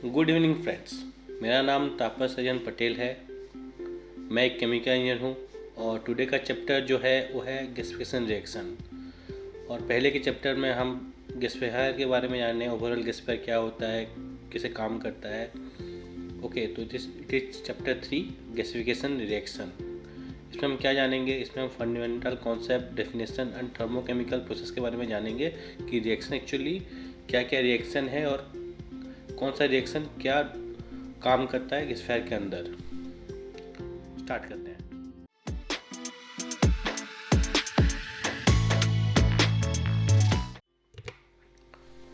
Good evening friends. मेरा नाम तापस अजन पटेल है। मैं एक केमिकल इंजीनियर हूँ और टुडे का चैप्टर जो है वो है गैसिफिकेशन रिएक्शन। और पहले के चैप्टर में हम गैसिफायर के बारे में जाने, ओवरऑल गैसिफायर क्या होता है, कैसे काम करता है। ओके, तो it is chapter 3 gasification reaction. इसमें हम क्या जानेंगे? इसमें हम fundamental concept, definition and thermochemical process के बारे में जानेंगे कि रिएक्शन एक्चुअली क्या क्या रिएक्शन है और कौन सा रिएक्शन क्या काम करता है गैसिफायर के अंदर। स्टार्ट करते हैं।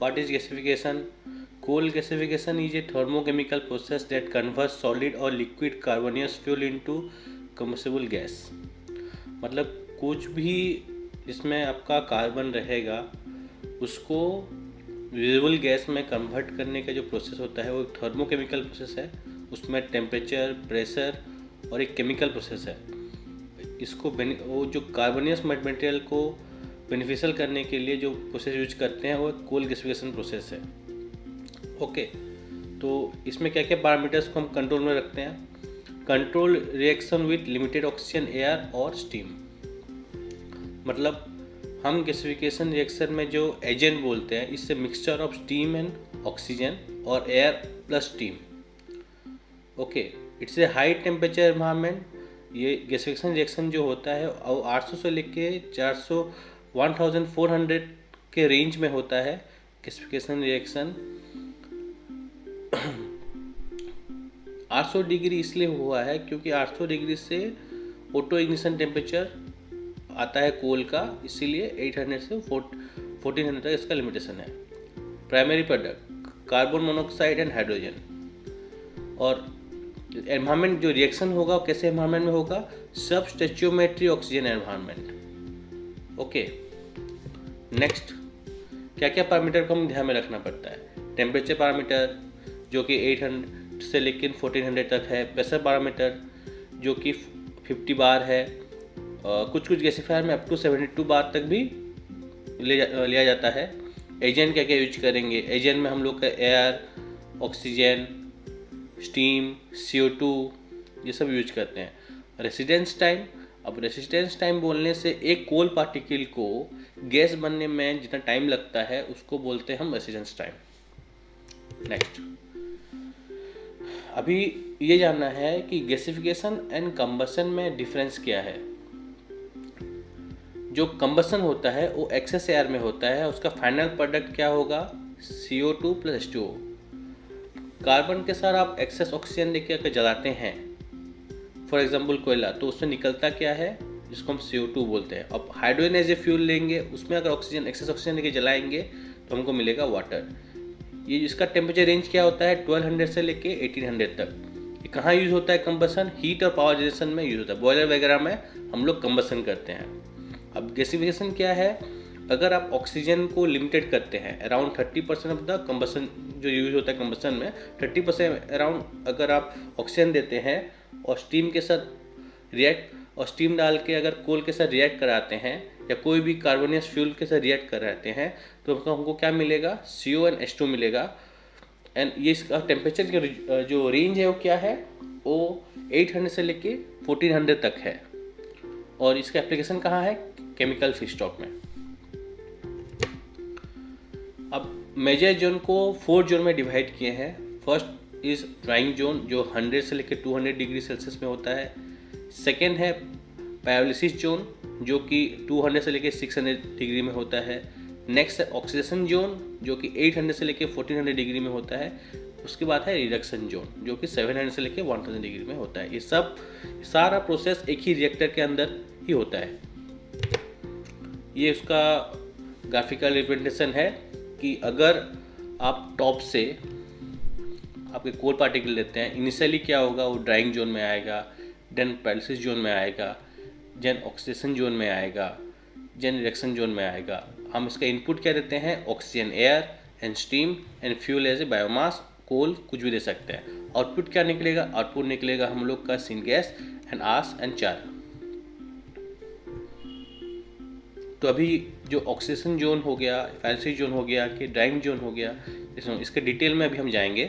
What is gasification? Coal gasification is a thermochemical process that converts solid or liquid carbonous fuel into combustible gas। मतलब कुछ भी इसमें आपका कार्बन रहेगा उसको विजिबल गैस में कन्वर्ट करने का जो प्रोसेस होता है वो एक थर्मोकेमिकल प्रोसेस है। उसमें टेम्परेचर, प्रेशर और एक केमिकल प्रोसेस है। इसको वो जो कार्बनियस मटेरियल को बेनिफिशियल करने के लिए जो प्रोसेस यूज करते हैं वो कोल गैसिफिकेशन प्रोसेस है। ओके, तो इसमें क्या क्या पैरामीटर्स को हम कंट्रोल में रखते हैं? Control reaction with limited oxygen, air और स्टीम। मतलब हम गैसिफिकेशन रिएक्शन में जो एजेंट बोलते हैं इससे mixture of steam and oxygen और air plus steam. Okay, it's a high temperature environment. ये गैसिफिकेशन रिएक्शन जो होता है वो 800 से लेके 400 1400 के रेंज में होता है। गैसिफिकेशन रिएक्शन 800 डिग्री इसलिए हुआ है क्योंकि 800 डिग्री से ऑटो इग्निशन टेम्परेचर आता है कोल का, इसीलिए 800 से 1400 तक इसका लिमिटेशन है। Primary product carbon monoxide and hydrogen. और एनवायरनमेंट जो रिएक्शन होगा कैसे एनवायरनमेंट में होगा? सब stoichiometry oxygen environment. Okay, next क्या क्या पैरामीटर को हम ध्यान में रखना पड़ता है? टेम्परेचर पैरामीटर जो कि 800 से लेकर 1400 तक है। प्रेशर पैरामीटर जो कि 50 बार है। कुछ गैसिफायर में अप टू 72 बार तक भी लिया जाता है। एजेंट क्या क्या यूज करेंगे? एजेंट में हम लोग का एयर, ऑक्सीजन, स्टीम, CO2 ये सब यूज करते हैं। रेसिडेंस टाइम, अब रेसिस्टेंस टाइम बोलने से एक कोल पार्टिकल को गैस बनने में जितना टाइम लगता है उसको बोलते हैं हम रेसिस्टेंस टाइम। नेक्स्ट, अभी ये जानना है कि गैसिफिकेशन एंड कंबसन में डिफरेंस क्या है। जो कंबसन होता है वो एक्सेस एयर में होता है, उसका फाइनल प्रोडक्ट क्या होगा? CO2 plus H2O। कार्बन के साथ आप एक्सेस ऑक्सीजन लेके अगर जलाते हैं, फॉर एग्जाम्पल कोयला, तो उसमें निकलता क्या है जिसको हम CO2 बोलते हैं। अब हाइड्रोजन एज ए फ्यूल लेंगे, उसमें अगर ऑक्सीजन एक्सेस ऑक्सीजन लेके जलाएंगे तो हमको मिलेगा वाटर। ये इसका टेम्परेचर रेंज क्या होता है? 1200 से लेके 1800 तक। ये कहाँ यूज़ होता है कंबसन? हीट और पावर जनरेशन में यूज़ होता है। बॉयलर वगैरह में हम लोग कंबसन करते हैं। अब गैसिफिकेशन क्या है? अगर आप ऑक्सीजन को लिमिटेड करते हैं, अराउंड 30% ऑफ द कंबसन जो यूज होता है कंबसन में 30% अराउंड अगर आप ऑक्सीजन देते हैं और स्टीम के साथ रिएक्ट और स्टीम डाल के अगर कोल के साथ रिएक्ट कराते हैं या कोई भी कार्बोनियस फ्यूल के साथ रिएक्ट कराते हैं तो हमको क्या मिलेगा? CO एंड H2 मिलेगा। एंड ये इसका टेम्परेचर का जो रेंज है वो क्या है? वो 800 से लेके 1400 तक है। और इसका एप्लीकेशन कहाँ है? केमिकल फीडस्टॉक में। अब मेजर जोन को 4 जोन में डिवाइड किए हैं। फर्स्ट इज ड्राइंग जोन जो 100 से लेकर 200 डिग्री सेल्सियस में होता है। सेकेंड है पायोलिसिस जोन जो कि 200 से लेकर 600 डिग्री में होता है। नेक्स्ट है ऑक्सीडेशन जोन जो कि 800 से लेकर 1400 डिग्री में होता है। उसके बाद है रिडक्शन जोन जो कि 700 से लेकर 1000 डिग्री में होता है। ये सब सारा प्रोसेस एक ही रिएक्टर के अंदर ही होता है। ये उसका ग्राफिकल रिप्रेजेंटेशन है कि अगर आप टॉप से आपके कोल पार्टिकल लेते हैं, इनिशियली क्या होगा? वो ड्राइंग जोन में आएगा, देन पायोलिसिस जोन में आएगा, देन ऑक्सीडेशन जोन में आएगा, देन रिडक्शन जोन में आएगा। हम इसका इनपुट क्या देते हैं? Oxygen, air and steam and fuel as a biomass, coal कुछ भी दे सकते हैं। आउटपुट क्या निकलेगा? आउटपुट निकलेगा हम लोग का सिनगैस एंड आस एंड चार। तो अभी जो ऑक्सीडेशन जोन हो गया, पायोलिसिस जोन हो गया कि ड्राइंग जोन हो गया, इसके डिटेल में अभी हम जाएंगे।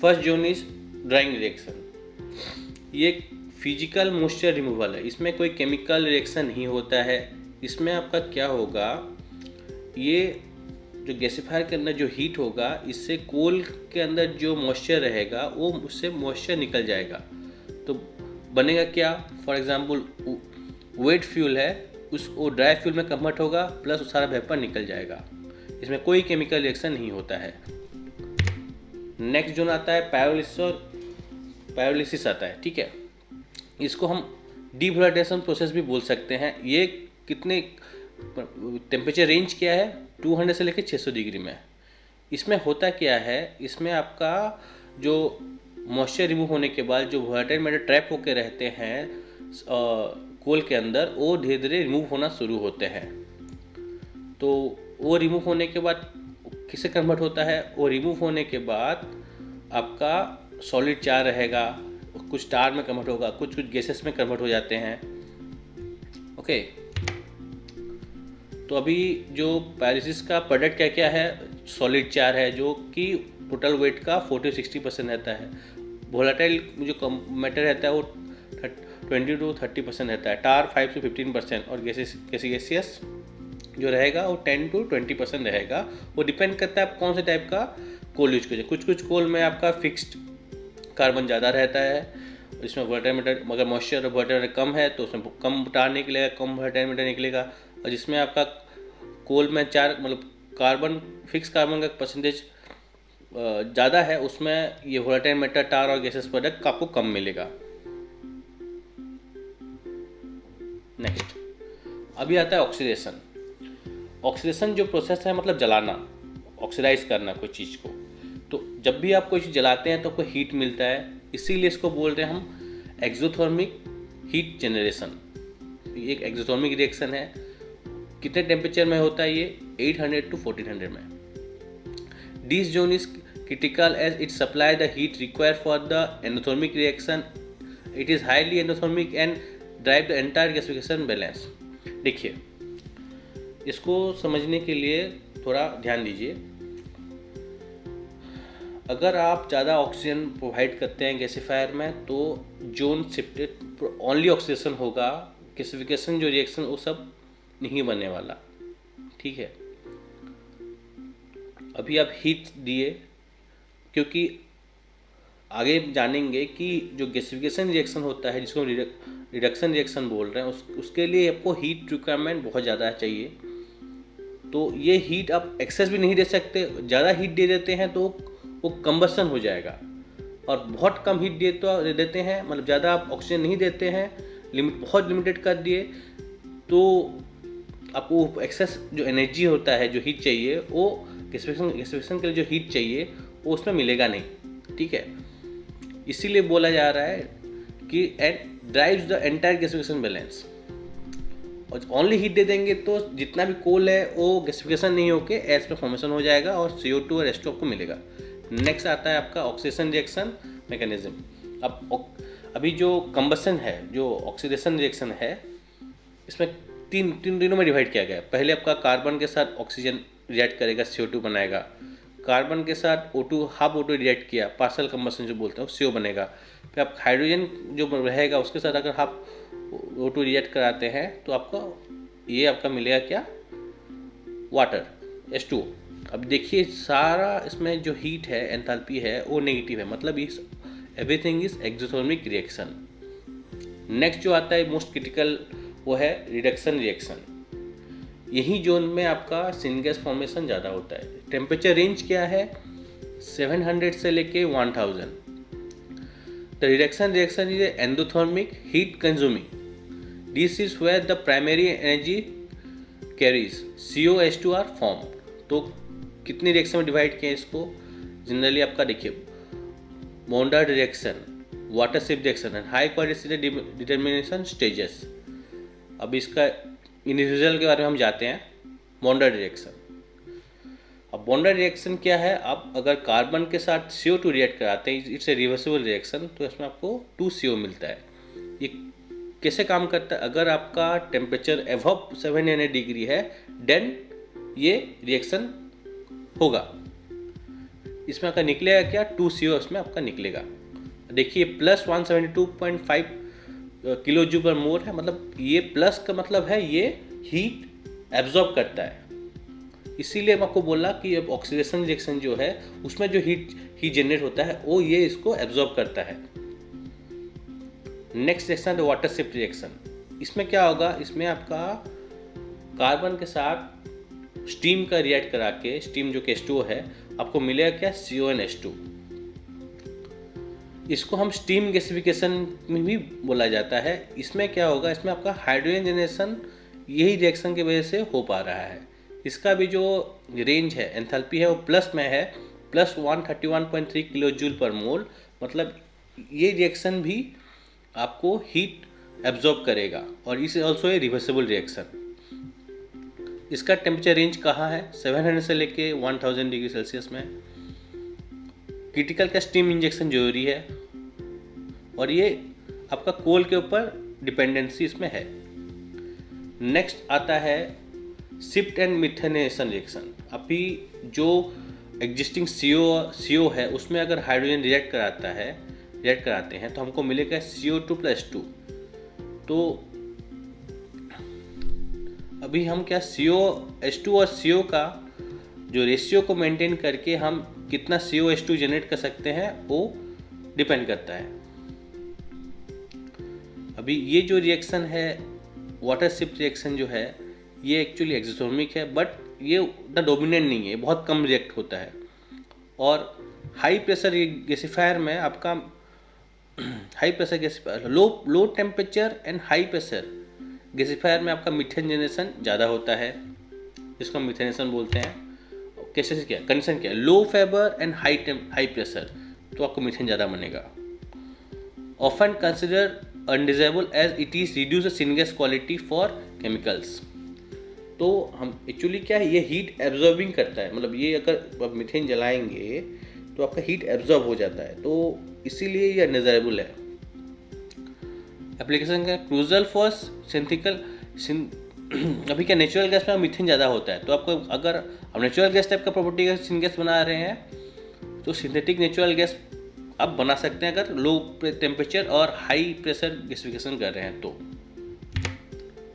First zone is drawing reaction, ये फिजिकल मॉइस्चर रिमूवल है, इसमें कोई केमिकल रिएक्शन नहीं होता है। इसमें आपका क्या होगा, ये जो गैसीफायर के अंदर जो हीट होगा, इससे कोल के अंदर जो मॉइस्चर रहेगा वो उससे मॉइस्चर निकल जाएगा। तो बनेगा क्या, फॉर एग्जांपल वेट फ्यूल है, वो ड्राई फ्यूल में कन्वर्ट होगा, प्लस सारा वेपर निकल जाएगा। इसमें कोई केमिकल रिएक्शन नहीं होता है। नेक्स्ट जोन आता है पायरोलिसिस, और पायरोलिसिस आता है, ठीक है। इसको हम डीवोलेटाइजेशन प्रोसेस भी बोल सकते हैं। ये कितने टेम्परेचर रेंज क्या है, 200 से लेकर 600 डिग्री में। इसमें होता क्या है, इसमें आपका जो मॉइस्चर रिमूव होने के बाद जो वोलेटाइल मैटर ट्रैप होकर रहते हैं कोल के अंदर, वो धीरे धीरे रिमूव होना शुरू होते हैं। तो वो रिमूव होने के बाद किसे कन्वर्ट होता है, वो रिमूव होने के बाद आपका सॉलिड चार रहेगा, कुछ स्टार में कन्वर्ट होगा, कुछ गैसेस में कन्वर्ट हो जाते हैं। ओके, तो अभी जो पायरोलिसिस का प्रोडक्ट क्या क्या है, सॉलिड चार है जो कि टोटल वेट का 40-60% रहता है। वोलेटाइल जो मैटर रहता है वो 20-30% रहता है। टार 5-15%, और गैसियस जो रहेगा वो 10-20% रहेगा। वो डिपेंड करता है आप कौन से टाइप का कोल यूज करें। कुछ कोल में आपका फिक्स्ड कार्बन ज़्यादा रहता है, इसमें वोलेटाइल मैटर अगर मॉइस्चर और वोलेटाइल मैटर कम है तो उसमें कम टार निकलेगा, कम वोलेटाइल मैटर निकलेगा। और जिसमें आपका कोल में कार्बन फिक्स कार्बन का परसेंटेज ज़्यादा है, उसमें ये वोलेटाइल मैटर, टार और गैसेस प्रोडक्ट आपको कम मिलेगा। नेक्स्ट अभी आता है ऑक्सीडेशन। ऑक्सीडेशन जो प्रोसेस है मतलब जलाना, ऑक्सीडाइज करना कोई चीज़ को। तो जब भी आप कोई चीज़ जलाते हैं तो आपको हीट मिलता है, इसीलिए इसको बोल रहे हैं हम एक्सोथर्मिक हीट जनरेशन। ये एक एक्सोथर्मिक रिएक्शन है। कितने टेम्परेचर में होता है ये, 800 to 1400 में। This zone is critical as it supply the heat required for the endothermic reaction. It is highly endothermic and drive the entire gasification balance. देखिए, इसको समझने के लिए थोड़ा ध्यान दीजिए। अगर आप ज़्यादा ऑक्सीजन प्रोवाइड करते हैं गैसीफायर में तो जोन शिफ्टेड ओनली ऑक्सीडेशन होगा, गैसिफिकेशन जो रिएक्शन वो सब नहीं बनने वाला, ठीक है। अभी आप हीट दिए, क्योंकि आगे जानेंगे कि जो गैसिफिकेशन रिएक्शन होता है जिसको रिडक्शन रिएक्शन बोल रहे हैं, उसके लिए आपको हीट रिक्वायरमेंट बहुत ज़्यादा चाहिए। तो ये हीट आप एक्सेस भी नहीं दे सकते, ज़्यादा हीट दे देते हैं तो वो कंबसन हो जाएगा। और बहुत कम हीट दे देते हैं, मतलब ज़्यादा आप ऑक्सीजन नहीं देते हैं, बहुत लिमिटेड कर दिए, तो आपको एक्सेस जो एनर्जी होता है, जो हीट चाहिए, वो गैसिफिकेशन के लिए जो हीट चाहिए वो उसमें मिलेगा नहीं, ठीक है। इसीलिए बोला जा रहा है कि drives the entire gasification balance. और ओनली हीट दे देंगे तो जितना भी कोल है वो गैसिफिकेशन नहीं होके एस में फॉर्मेशन हो जाएगा और CO2 और H2 आपको मिलेगा। नेक्स्ट आता है आपका ऑक्सीडेशन रिएक्शन मैकेनिज्म। अब अभी जो कंबसन है, जो ऑक्सीडेशन रिएक्शन है, इसमें तीनों में डिवाइड किया गया है। पहले आपका कार्बन के साथ ऑक्सीजन रिएक्ट करेगा, CO2 बनाएगा। कार्बन के साथ O2 हाफ O2 रिएक्ट किया, पार्शियल कंबसन जो बोलते हैं, वो CO बनेगा। फिर आप हाइड्रोजन जो रहेगा उसके साथ अगर हाफ O2 रिएक्ट कराते हैं तो आपका मिलेगा क्या, वाटर, H2O। अब देखिए सारा इसमें जो हीट है, एंथैल्पी है, वो नेगेटिव है, मतलब इस everything is exothermic reaction. Next जो आता है मोस्ट क्रिटिकल, वो है रिडक्शन रिएक्शन। यही जोन में आपका सिनगैस फॉर्मेशन ज़्यादा होता है। टेम्परेचर रेंज क्या है, 700 से लेके 1000। The reduction reaction is endothermic heat consuming. This is where the primary energy carries, CO H2 are form. तो कितनी रिएक्शन में डिवाइड किया इसको, जनरली आपका देखिए मोंडार्ड reaction, water shift reaction and high quality determination stages. अब इसका इंडिविजुअल के बारे में हम जाते हैं। मोंडार्ड रिएक्शन, अब मोंडार्ड रिएक्शन क्या है, आप अगर कार्बन के साथ CO2 रिएक्ट कराते हैं, इट्स ए रिवर्सिबल रिएक्शन, तो इसमें आपको 2CO मिलता है। ये कैसे काम करता है, अगर आपका टेम्परेचर एबव 700 डिग्री है देन ये रिएक्शन होगा, इसमें आपका निकलेगा क्या, 2CO इसमें आपका निकलेगा। देखिए प्लस 172.5 किलो जूल पर मोल है, मतलब ये प्लस का मतलब है ये हीट एब्जॉर्ब करता है। इसीलिए मैं आपको बोला कि अब ऑक्सीडेशन रिएक्शन जो है उसमें जो हीट जनरेट होता है वो ये इसको एब्जॉर्ब करता है। नेक्स्ट रिएक्शन है वाटर शिफ्ट रिएक्शन। इसमें क्या होगा, इसमें आपका कार्बन के साथ स्टीम का रिएक्ट करा के, स्टीम जो कि H2O है, आपको मिलेगा क्या, CONH2। इसको हम स्टीम गैसिफिकेशन में भी बोला जाता है। इसमें क्या होगा, इसमें आपका हाइड्रोजन जनरेशन यही रिएक्शन की वजह से हो पा रहा है। इसका भी जो रेंज है, एंथैल्पी है, वो प्लस में है, प्लस 131.3 किलो जूल पर मोल। मतलब ये रिएक्शन भी आपको हीट एब्जॉर्ब करेगा और इस ऑल्सो ए रिवर्सिबल रिएक्शन। इसका टेम्परेचर रेंज कहाँ है, 700 से लेके 1000 डिग्री सेल्सियस में। क्रिटिकल का स्टीम इंजेक्शन जरूरी है और ये आपका कोल के ऊपर डिपेंडेंसी इसमें है। नेक्स्ट आता है शिफ्ट एंड मिथेनेशन रिएक्शन। अभी जो एग्जिस्टिंग CO है उसमें अगर हाइड्रोजन रिएक्ट कराते हैं तो हमको मिलेगा CO2+2। तो अभी हम क्या H2 और CO का जो रेशियो को मेंटेन करके हम कितना COH2 जनरेट कर सकते हैं वो डिपेंड करता है। अभी ये जो रिएक्शन है वाटर शिफ्ट रिएक्शन जो है ये एक्चुअली एक्सोथर्मिक है, बट ये उतना डोमिनेंट नहीं है, बहुत कम रिएक्ट होता है। और हाई प्रेशर गैसिफायर में आपका high pressure gasifier, low temperature and high pressure gasifier में आपका मीथेन जनरेशन ज़्यादा होता है, जिसको हम मिथेनेशन बोलते हैं। कैसे से क्या कंडीशन क्या, low favour and high pressure, तो आपको मीथेन ज़्यादा बनेगा। Often consider undesirable as it is reduce the syngas quality for chemicals. तो हम एक्चुअली क्या है, ये हीट एब्जॉर्बिंग करता है, मतलब ये अगर आप मीथेन जलाएंगे तो आपका हीट एब्जॉर्ब हो जाता है, तो इसीलिए ये अनडिजायरेबल है। एप्लीकेशन का क्रूजल फॉर सिंथेटिकल अभी क्या नेचुरल गैस में मीथेन ज़्यादा होता है, तो आपको अगर आप नेचुरल गैस टाइप का प्रॉपर्टी का सिनगेस बना रहे हैं तो सिंथेटिक नेचुरल गैस आप बना सकते हैं अगर लो टेम्परेचर और हाई प्रेशर गैसिफिकेशन कर रहे हैं। तो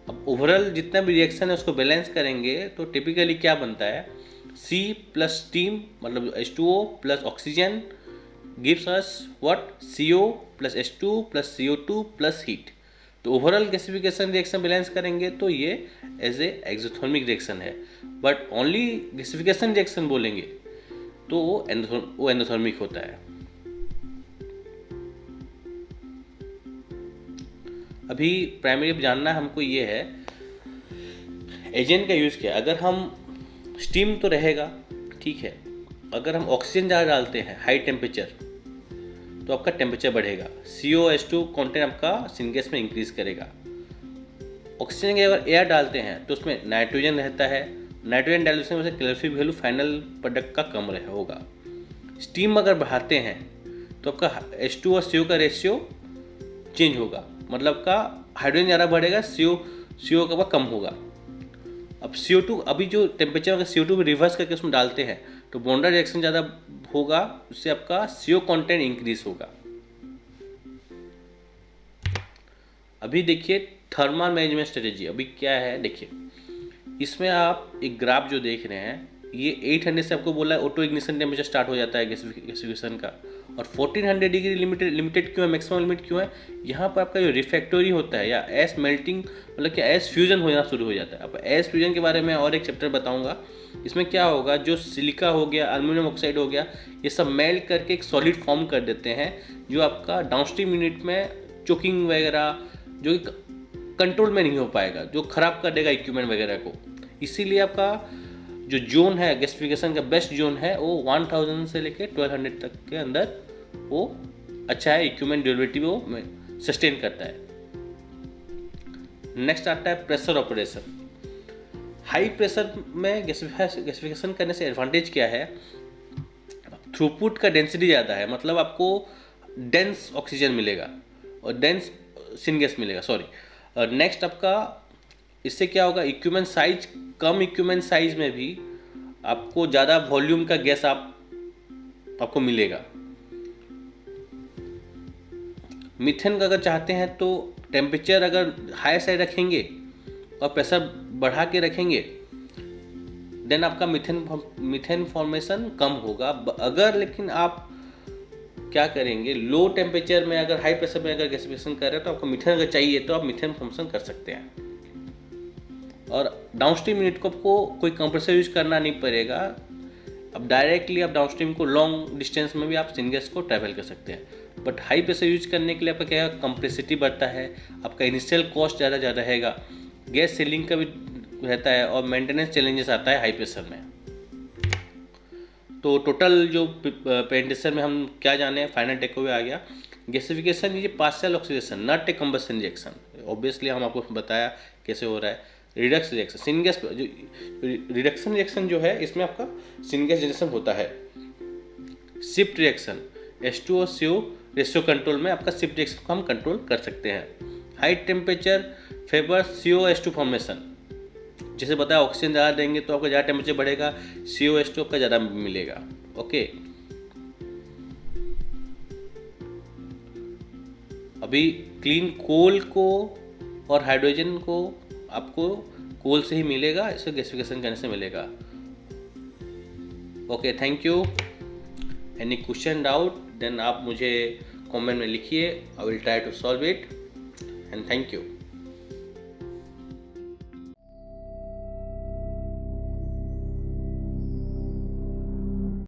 अब ओवरऑल जितना भी रिएक्शन है उसको बैलेंस करेंगे तो टिपिकली क्या बनता है, C प्लस स्टीम मतलब H2O plus oxygen gives us what, CO plus H2 plus CO2 plus heat. तो ओवरऑल गैसिफिकेशन रिएक्शन बैलेंस करेंगे तो ये एज ए एक्सोथर्मिक रिएक्शन है, बट ओनली गैसिफिकेशन रिएक्शन बोलेंगे तो वो एंडोथर्मिक होता है। अभी प्राइमरी जानना हमको ये है एजेंट का यूज़ क्या। अगर हम स्टीम तो रहेगा ठीक है, अगर हम ऑक्सीजन ज़्यादा डालते हैं हाई टेम्परेचर तो आपका टेम्परेचर बढ़ेगा, COH2 कंटेंट आपका सिनगेस में इंक्रीज करेगा। ऑक्सीजन के अगर एयर डालते हैं तो उसमें नाइट्रोजन रहता है, नाइट्रोजन डाइल्यूशन में कैलोरीफिक वैल्यू फाइनल प्रोडक्ट का कम होगा। स्टीम अगर बढ़ाते हैं तो आपका H2 और CO का रेशियो चेंज होगा, मतलब का हाइड्रोजन ज़्यादा बढ़ेगा, CO का कम होगा। अब CO2 अभी जो टेम्परेचर अगर CO2 में रिवर्स करके उसमें डालते हैं तो बॉन्डर रिएक्शन ज़्यादा होगा, उससे आपका CO कंटेंट इंक्रीज होगा। अभी देखिए थर्मल मैनेजमेंट स्ट्रेटेजी अभी क्या है, देखिए इसमें आप एक ग्राफ जो देख रहे हैं ये 800 से आपको बोला है ऑटो इग्निशन टेम्परेचर स्टार्ट हो जाता है गैसिफिकेशन का, और 1400 डिग्री लिमिटेड क्यों है, मैक्सिमम लिमिट क्यों है, यहाँ पर आपका जो रिफैक्टरी होता है या एस मेल्टिंग मतलब कि एस फ्यूजन होना शुरू हो जाता है। अब एस फ्यूजन के बारे में और एक चैप्टर बताऊंगा। इसमें क्या होगा, जो सिलिका हो गया, एल्युमिनियम ऑक्साइड हो गया, ये सब मेल्ट करके एक सॉलिड फॉर्म कर देते हैं जो आपका डाउनस्ट्रीम यूनिट में चोकिंग वगैरह जो कंट्रोल में नहीं हो पाएगा, जो खराब कर देगा इक्विपमेंट वगैरह को। इसीलिए आपका जो जोन है गैसिफिकेशन का बेस्ट जोन है वो 1000 से लेके 1200 तक के अंदर वो अच्छा है, इक्विपमेंट ड्यूरेबिलिटी वो सस्टेन करता है। नेक्स्ट आता है प्रेशर ऑपरेशन। हाई प्रेशर में गैसिफिकेशन करने से एडवांटेज क्या है, थ्रूपुट का डेंसिटी ज़्यादा है, मतलब आपको डेंस ऑक्सीजन मिलेगा और डेंस सिनगेस मिलेगा, सॉरी। नेक्स्ट आपका इससे क्या होगा, इक्विपमेंट साइज, कम इक्विपमेंट साइज में भी आपको ज़्यादा वॉल्यूम का गैस आप आपको मिलेगा। मीथेन का अगर चाहते हैं तो टेम्परेचर अगर हाई साइड रखेंगे और प्रेशर बढ़ा के रखेंगे देन आपका मीथेन फॉर्मेशन कम होगा। अगर लेकिन आप क्या करेंगे, लो टेम्परेचर में अगर हाई प्रेशर में अगर गैसिफिकेशन कर रहे हैं तो आपको मीथेन अगर चाहिए तो आप मीथेन फॉर्मेशन कर सकते हैं। और डाउनस्ट्रीम यूनिट को आपको कोई कंप्रेसर यूज करना नहीं पड़ेगा। अब डायरेक्टली आप डाउनस्ट्रीम को लॉन्ग डिस्टेंस में भी आप सिनगैस को ट्रैवल कर सकते हैं। बट हाई प्रेशर यूज करने के लिए आपका क्या कंप्रेसिटी बढ़ता है, आपका इनिशियल कॉस्ट ज़्यादा रहेगा, गैस सीलिंग का भी रहता है और मेंटेनेंस चैलेंजेस आता है हाई प्रेशर में। तो टोटल जो प्रेजेंटेशन में हम क्या जाने, फाइनल टेक अवे आ गया गैसिफिकेशन ये partial oxidation not a combustion reaction. Obviously हम आपको बताया कैसे हो रहा है। रिडक्स रिएक्शन सिनगैस जो रिडक्शन रिएक्शन जो है इसमें आपका सिनगैस जनरेशन होता है। Shift reaction H2O CO ratio control में आपका शिफ्ट रिएक्शन को हम कंट्रोल कर सकते हैं। High temperature favour COH2 formation, जैसे बताया ऑक्सीजन ज़्यादा देंगे तो आपका ज़्यादा टेम्परेचर बढ़ेगा, COH2 आपका ज़्यादा मिलेगा। ओके, अभी क्लीन कोल को और हाइड्रोजन को आपको कोल से ही मिलेगा, इसे गैसिफिकेशन करने से मिलेगा। Okay, thank you. Any question doubt then आप मुझे कमेंट में लिखिए, I will try to solve it and thank you.